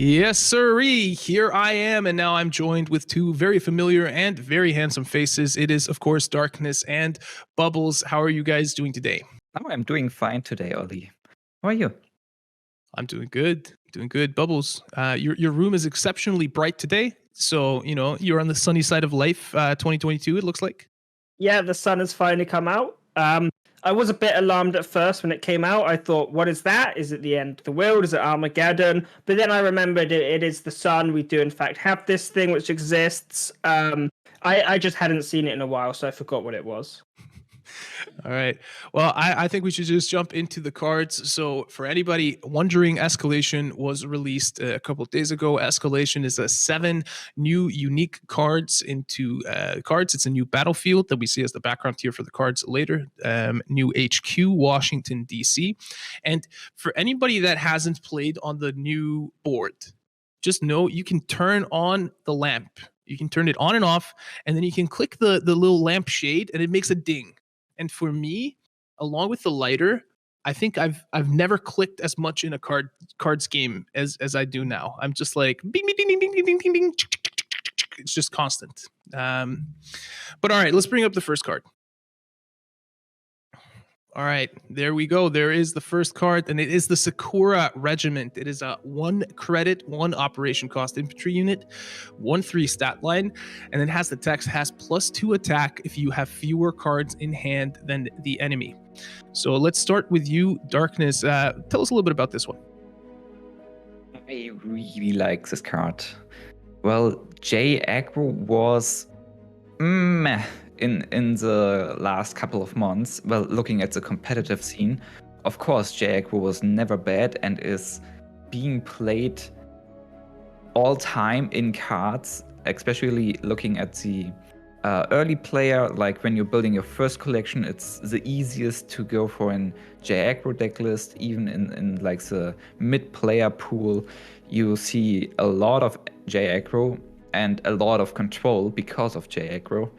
Yes, sirree. Here I am, and now I'm joined with two very familiar and very handsome faces. It is, of course, Darkness and Bubbles. How are you guys doing today? Oh, I'm doing fine today, Ollie. How are you? I'm doing good. Doing good. Bubbles, your room is exceptionally bright today. So, you're on the sunny side of life, 2022, it looks like. Yeah, the sun has finally come out. I was a bit alarmed at first when it came out. I thought, what is that? Is it the end of the world? Is it Armageddon? But then I remembered it is the sun. We do, in fact, have this thing which exists. I just hadn't seen it in a while, so I forgot what it was. All right. Well, I think we should just jump into the cards. So, for anybody wondering, Escalation was released a couple of days ago. Escalation is 7 new unique cards into cards. It's a new battlefield that we see as the background here for the cards later. New HQ, Washington, D.C. And for anybody that hasn't played on the new board, just know you can turn on the lamp. You can turn it on and off, and then you can click the little lamp shade, and it makes a ding. And for me, along with the lighter, I think I've never clicked as much in a cards game as I do now. I'm just like bing, bing, ding, ding, ding, ding, ding, ding. It's just constant. But all right, let's bring up the first card. All right, there we go. There is the first card, and it is the Sakura Regiment. It is a 1 credit, 1 operation cost infantry unit, 1/3 stat line, and it has the text has +2 attack if you have fewer cards in hand than the enemy. So let's start with you, Darkness. Tell us a little bit about this one. I really like this card. Well, J aggro was meh in the last couple of months. Well, looking at the competitive scene, of course, J aggro was never bad and is being played all time in cards, especially looking at the early player. Like when you're building your first collection, it's the easiest to go for an J aggro deck list. Even in like the mid player pool, you see a lot of J aggro and a lot of control because of J aggro.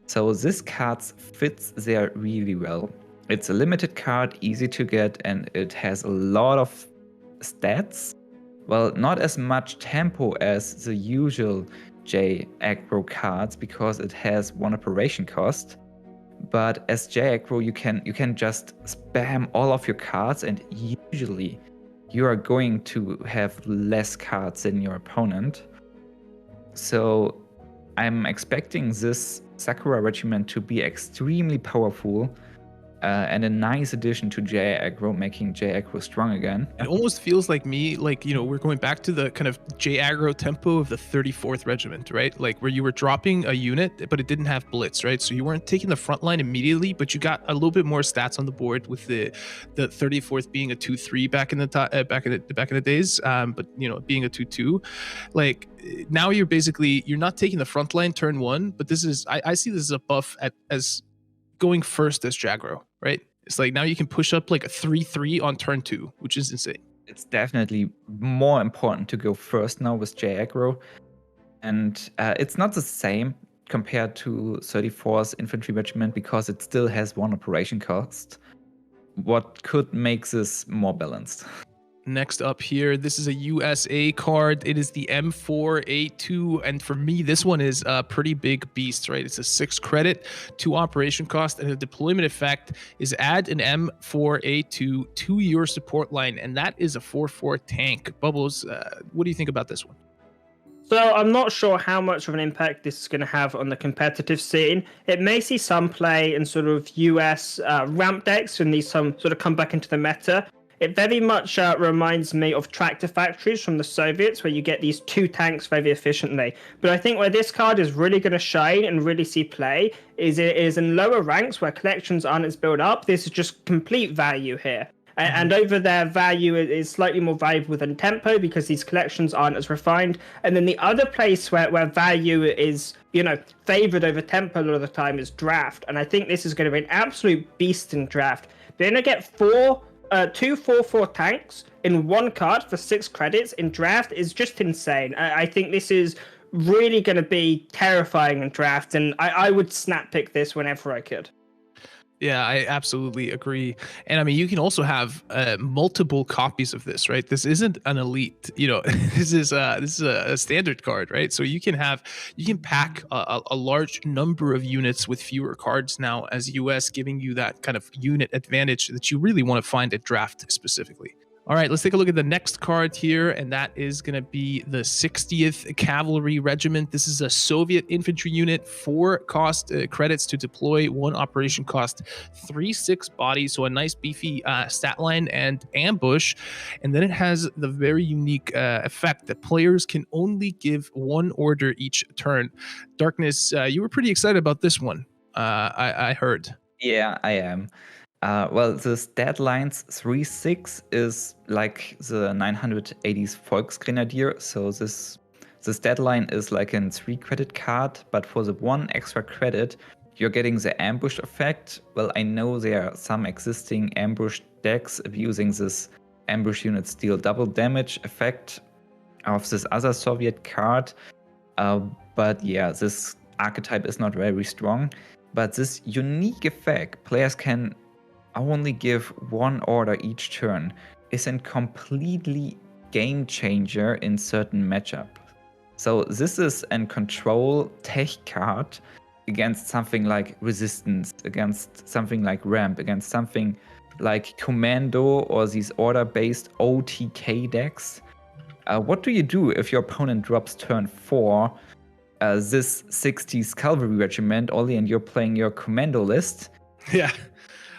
So this card fits there really well. It's a limited card, easy to get, and it has a lot of stats. Well, not as much tempo as the usual J aggro cards because it has 1 operation cost. But as J aggro, you can just spam all of your cards, and usually you are going to have less cards than your opponent. So I'm expecting this Sakura Regiment to be extremely powerful and a nice addition to J aggro, making J aggro strong again. It almost feels like we're going back to the kind of J aggro tempo of the 34th Regiment, right? Like where you were dropping a unit, but it didn't have blitz, right? So you weren't taking the front line immediately, but you got a little bit more stats on the board with the 34th being a 2-3 back in the days, but being a 2-2. Like now you're not taking the front line turn 1, but this is I see this as a buff as going first as Jagro, right? It's like now you can push up like a 3-3 on turn 2, which is insane. It's definitely more important to go first now with J aggro. And it's not the same compared to 34th Infantry Regiment because it still has 1 operation cost. What could make this more balanced? Next up here, this is a USA card. It is the M4A2, and for me, this one is a pretty big beast, right? It's a 6 credit, 2 operation cost, and the deployment effect is add an M4A2 to your support line, and that is a 4/4 tank. Bubbles, what do you think about this one? So I'm not sure how much of an impact this is going to have on the competitive scene. It may see some play in sort of US ramp decks and these some sort of come back into the meta. It very much reminds me of tractor factories from the Soviets, where you get these 2 tanks very efficiently. But I think where this card is really going to shine and really see play is it is in lower ranks where collections aren't as built up. This is just complete value here. And over there, value is slightly more valuable than tempo because these collections aren't as refined. And then the other place where value is, favored over tempo a lot of the time is draft. And I think this is going to be an absolute beast in draft. They're going to get 2 4/4 tanks in 1 card for 6 credits in draft is just insane. I think this is really going to be terrifying in draft, and I would snap pick this whenever I could. Yeah, I absolutely agree. And I mean, you can also have multiple copies of this, right? This isn't an elite, this is a standard card, right? So you can pack a large number of units with fewer cards now as US, giving you that kind of unit advantage that you really want to find at draft specifically. All right, let's take a look at the next card here, and that is going to be the 60th Cavalry Regiment. This is a Soviet infantry unit, 4 cost credits to deploy, 1 operation cost, 3/6 body, so a nice beefy stat line and ambush. And then it has the very unique effect that players can only give 1 order each turn. Darkness, you were pretty excited about this one, I heard. Yeah, I am. Well, this Deadlines 3/6 is like the 980s Volksgrenadier. So this deadline is like a 3 credit card, but for the 1 extra credit, you're getting the ambush effect. Well, I know there are some existing ambush decks abusing this ambush units deal double damage effect of this other Soviet card. But yeah, this archetype is not very strong. But this unique effect, players can only give 1 order each turn, is a completely game changer in certain matchup. So this is a control tech card against something like resistance, against something like ramp, against something like commando or these order-based OTK decks. What do you do if your opponent drops turn 4 this 60s Cavalry Regiment only and you're playing your commando list? Yeah.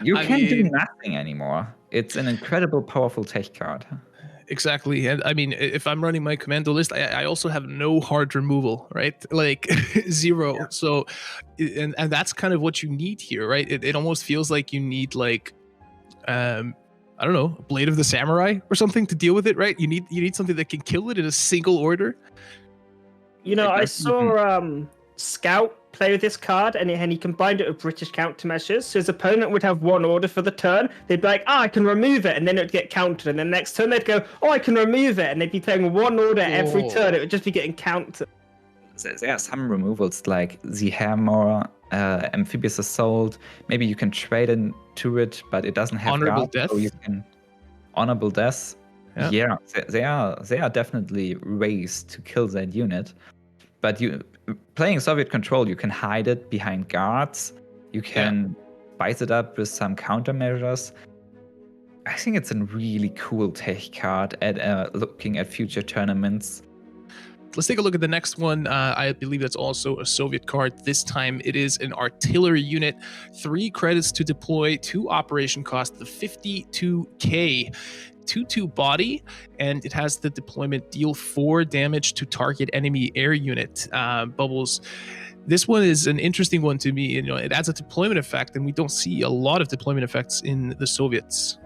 You I can't do mean- nothing anymore. It's an incredible powerful tech card. Exactly. And I mean, if I'm running my commando list, I also have no hard removal, right? Like 0. So, and that's kind of what you need here, right? It almost feels like you need like, I don't know, Blade of the Samurai or something to deal with it, right? You need something that can kill it in a single order. You know, I doesn't saw Scout play with this card, and he combined it with British countermeasures. So his opponent would have 1 order for the turn. They'd be like, I can remove it, and then it would get countered. And then next turn they'd go, oh, I can remove it, and they'd be playing 1 order every Oh. turn. It would just be getting countered. There are some removals like the Hammer, Amphibious Assault. Maybe you can trade into it, but it doesn't have Honorable guard, so Death? you can Honorable Death. Yeah. Yeah, they are definitely ways to kill that unit. But you playing Soviet control, you can hide it behind guards. You can spice it up with some countermeasures. I think it's a really cool tech card at looking at future tournaments. Let's take a look at the next one. I believe that's also a Soviet card. This time it is an artillery unit. 3 credits to deploy, 2 operation cost, the 52K. 2/2 body, and it has the deployment deal 4 damage to target enemy air unit. Bubbles. This one is an interesting one to me. You know, it adds a deployment effect, and we don't see a lot of deployment effects in the Soviets.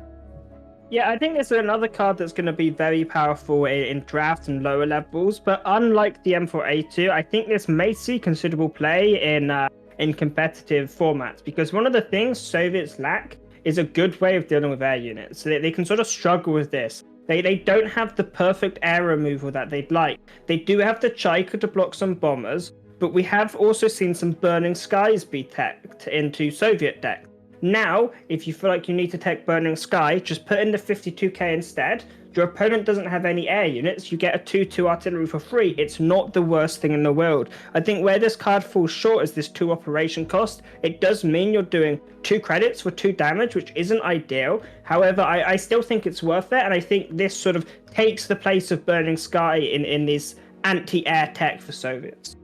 Yeah, I think this is another card that's going to be very powerful in draft and lower levels. But unlike the M4A2, I think this may see considerable play in competitive formats, because one of the things Soviets lack is a good way of dealing with air units. So they can sort of struggle with this. They don't have the perfect air removal that they'd like. They do have the Chaika to block some bombers, but we have also seen some Burning Skies be teched into Soviet decks. Now, if you feel like you need to tech Burning Sky, just put in the 52K instead. Your opponent doesn't have any air units, you get a 2/2 artillery for free. It's not the worst thing in the world. I think where this card falls short is this 2 operation cost. It does mean you're doing 2 credits for 2 damage, which isn't ideal. However, I still think it's worth it, and I think this sort of takes the place of Burning Sky in this anti-air tech for Soviets.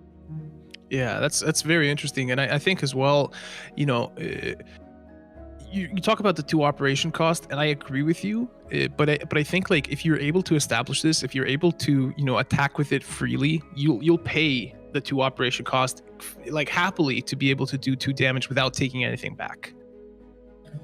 Yeah, that's very interesting, and I think as well, you know. You talk about the 2 operation cost, and I agree with you. But I think like if you're able to establish this, if you're able to attack with it freely, you'll pay the 2 operation cost like happily to be able to do 2 damage without taking anything back.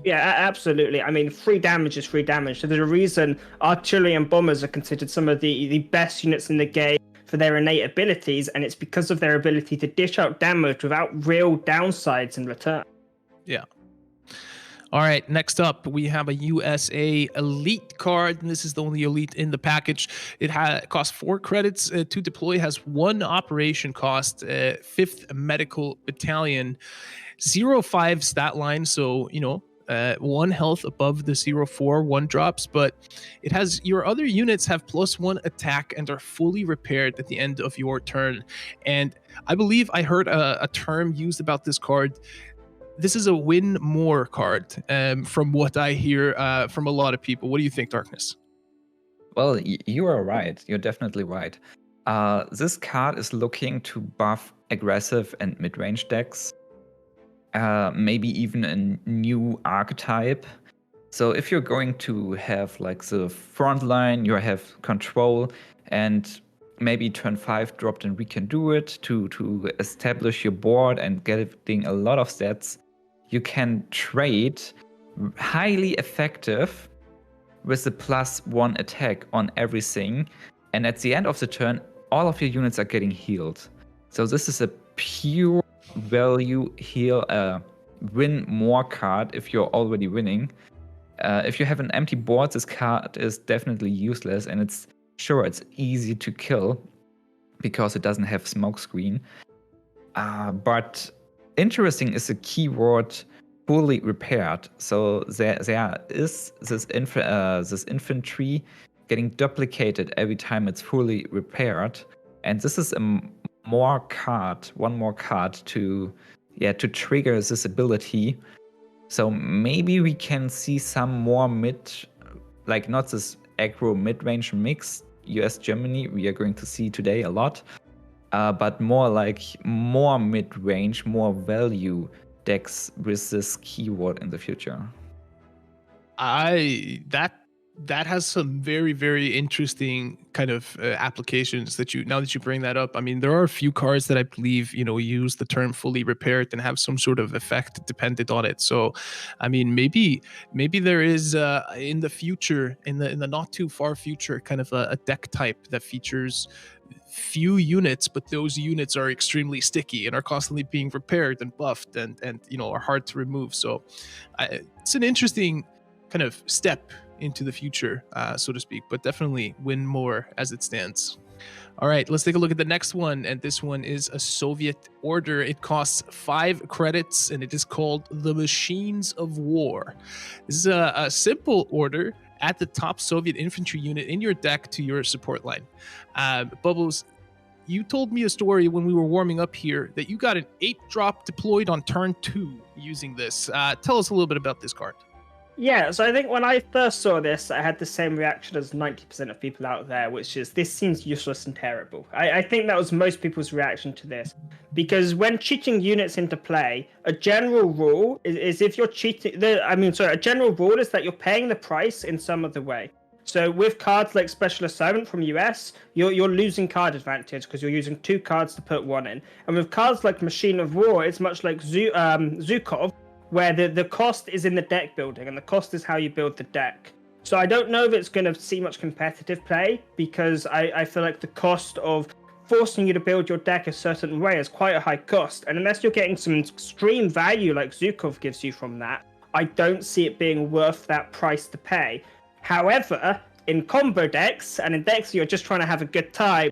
Yeah, absolutely. I mean, free damage is free damage. So there's a reason artillery and bombers are considered some of the best units in the game for their innate abilities, and it's because of their ability to dish out damage without real downsides in return. Yeah. All right, next up, we have a USA Elite card, and this is the only Elite in the package. It costs 4 credits to deploy, has 1 operation cost, 5th Medical Battalion. 0-5 stat line, so 1 health above the 0-4 1 drops, but it has your other units have +1 attack and are fully repaired at the end of your turn. And I believe I heard a term used about this card. This is a win more card, from what I hear from a lot of people. What do you think, Darkness? Well, you are right. You're definitely right. This card is looking to buff aggressive and mid-range decks. Maybe even a new archetype. So if you're going to have like the front line, you have control, and maybe turn 5 dropped and we can do it to establish your board and getting a lot of stats, you can trade highly effective with the +1 attack on everything, and at the end of the turn all of your units are getting healed. So this is a pure value heal, win more card if you're already winning. If you have an empty board, this card is definitely useless, and it's easy to kill because it doesn't have smokescreen. But interesting is the keyword fully repaired. So there is this infantry getting duplicated every time it's fully repaired, and this is one more card to trigger this ability. So maybe we can see some more like not this aggro mid-range mix US Germany we are going to see today a lot, but more mid-range, more value decks with this keyword in the future. That has some very, very interesting kind of applications now that you bring that up. I mean, there are a few cards that I believe, use the term fully repaired and have some sort of effect dependent on it. So, I mean, maybe there is in the future, in the not too far future, kind of a deck type that features few units, but those units are extremely sticky and are constantly being repaired and buffed and are hard to remove. So it's an interesting kind of step into the future, so to speak, but definitely win more as it stands. All right, let's take a look at the next one, and this one is a Soviet order. It costs 5 credits, and it is called the Machines of War. This is a simple order. Add the top Soviet infantry unit in your deck to your support line. Bubbles, you told me a story when we were warming up here that you got an 8-drop deployed on turn 2 using this. Tell us a little bit about this card. Yeah, so I think when I first saw this, I had the same reaction as 90% of people out there, which is this seems useless and terrible. I think that was most people's reaction to this, because when cheating units into play, a general rule is if you're cheating. A general rule is that you're paying the price in some other way. So with cards like Special Assignment from US, you're losing card advantage because you're using 2 cards to put 1 in, and with cards like Machine of War, it's much like Zhukov, where the cost is in the deck building, and the cost is how you build the deck. So I don't know if it's going to see much competitive play, because I feel like the cost of forcing you to build your deck a certain way is quite a high cost, and unless you're getting some extreme value like Zhukov gives you from that, I don't see it being worth that price to pay. However, in combo decks, and in decks you're just trying to have a good time,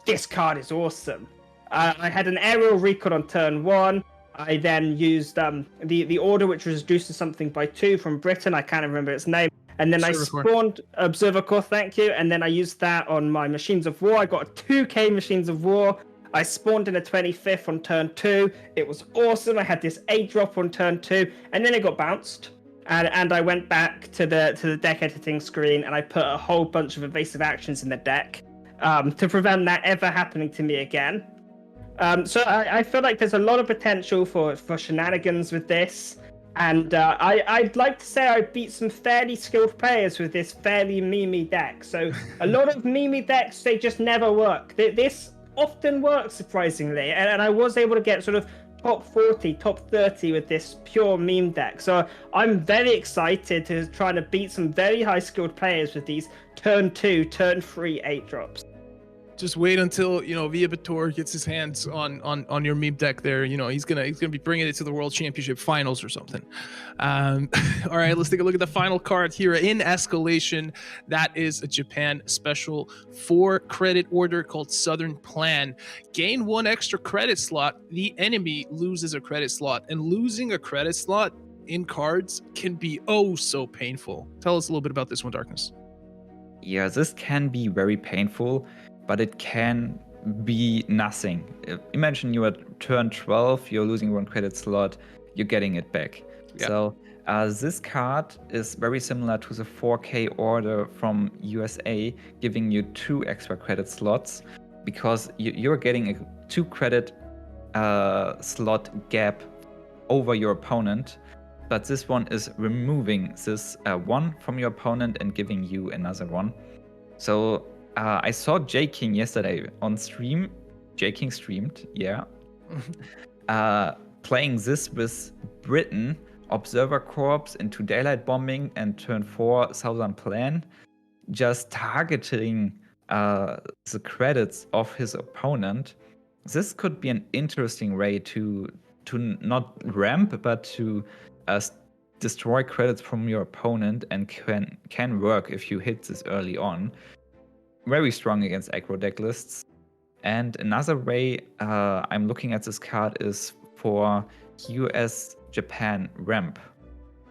this card is awesome. I had an aerial recon on turn 1. I then used the order, which was reduced to something by 2 from Britain. I can't remember its name. And then I spawned Observer Corps, thank you. And then I used that on my Machines of War. I got a 2k Machines of War. I spawned in a 25th on turn 2. It was awesome. I had this 8-drop on turn 2, and then it got bounced. And I went back to the deck editing screen, and I put a whole bunch of evasive actions in the deck to prevent that ever happening to me again. So I feel like there's a lot of potential for shenanigans with this, and I'd like to say I beat some fairly skilled players with this fairly memey deck. So a lot of memey decks, they just never work. This often works, surprisingly, and I was able to get sort of top 40, top 30 with this pure meme deck. So I'm very excited to try to beat some very high skilled players with these turn 2, turn 3 8-drops. Just wait until Viator gets his hands on your meme deck there. He's gonna be bringing it to the World Championship Finals or something. All right, let's take a look at the final card here in Escalation. That is a Japan special 4-credit order called Southern Plan. Gain 1 extra credit slot. The enemy loses a credit slot, and losing a credit slot in Cards can be oh so painful. Tell us a little bit about this one, Darkness. Yeah, this can be very painful, but it can be nothing. Imagine you are turn 12, you're losing 1 credit slot, you're getting it back. Yeah. So this card is very similar to the 4K order from USA, giving you 2 extra credit slots, because you're getting a 2 credit slot gap over your opponent. But this one is removing this one from your opponent and giving you another one. So I saw J King yesterday on stream. J King streamed, yeah. Playing this with Britain, Observer Corps into Daylight Bombing and turn 4 Southern Plan, just targeting the credits of his opponent. This could be an interesting way to not ramp, but to destroy credits from your opponent, and can work if you hit this early on. Very strong against aggro deck lists. And another way I'm looking at this card is for US-Japan ramp.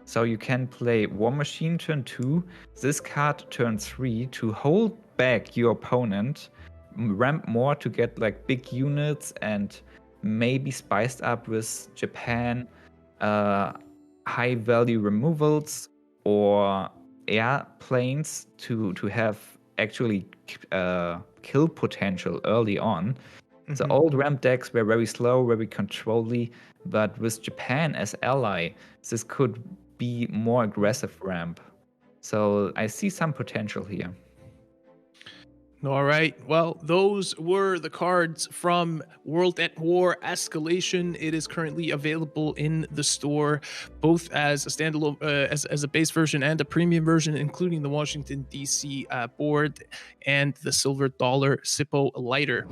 So you can play War Machine turn 2, this card turn 3 to hold back your opponent, ramp more to get like big units, and maybe spiced up with Japan high value removals or airplanes to have actually kill potential early on. The old ramp decks were very slow, very controlly, but with Japan as ally, this could be more aggressive ramp. So I see some potential here. All right. Well, those were the cards from World at War Escalation. It is currently available in the store, both as a standalone, as a base version and a premium version, including the Washington, D.C. board and the silver dollar Sippo lighter.